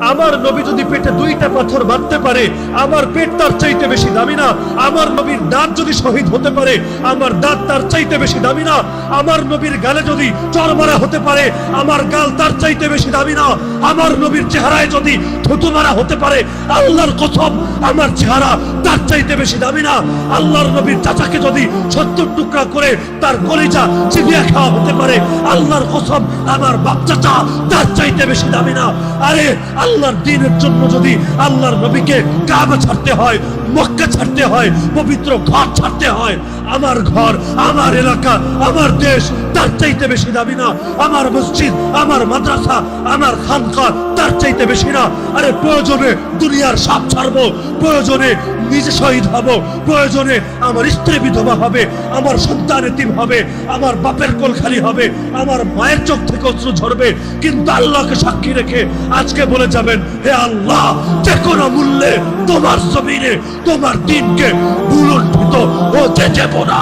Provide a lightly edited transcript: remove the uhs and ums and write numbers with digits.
আমার নবী যদি পেটে 2টা পাথর বাঁধতে পারে, আমার পেট তার চাইতে বেশি দামি না? আমার নবীর দাঁত যদি শহীদ হতে পারে, আমার দাঁত তার চাইতে বেশি দামি না? আমার নবীর গালে যদি চড় মারা হতে পারে, আমার গাল তার চাইতে বেশি দামি না? আমার নবীর চেহারায় যদি থুতু মারা হতে পারে, আল্লাহর কসম আমার চেহারা তার চাইতে বেশি দামি না? আল্লাহর নবীর চাচাকে যদি 70 টুকরা করে তার কলিজা চিবিয়ে খাওয়া হতে পারে, আল্লাহর কসম আমার বাপ চাচা তার চাইতে বেশি দামি না? আরে আল্লাহর দ্বীনের জন্য যদি আল্লাহর নবীকে কাবা ছাড়তে হয়, মক্কা ছাড়তে হয়, পবিত্র ঘর ছাড়তে হয়, আমার ঘর, আমার এলাকা, আমার দেশ তার চাইতে বেশি দামি না? আমার মসজিদ, আমার মাদ্রাসা, আমার খানকা তার চাইতে বেশি না? আরে প্রয়োজনে দুনিয়ার সব ছাড়বো, প্রয়োজনে নিজে শহীদ হব, প্রয়োজনে আমার স্ত্রী বিধবা হবে, আমার সন্তান এতিম হবে, আমার বাপের কোল খালি হবে, আমার মায়ের চোখ থেকে অশ্রু ঝরবে, কিন্তু আল্লাহকে সাক্ষী রেখে আজকে বলে যাবেন, হে আল্লাহ, যে কোনো মূল্যে তোমার জমিনে তোমার দ্বীনকে ভুলুণ্ঠিত হতে দেব না।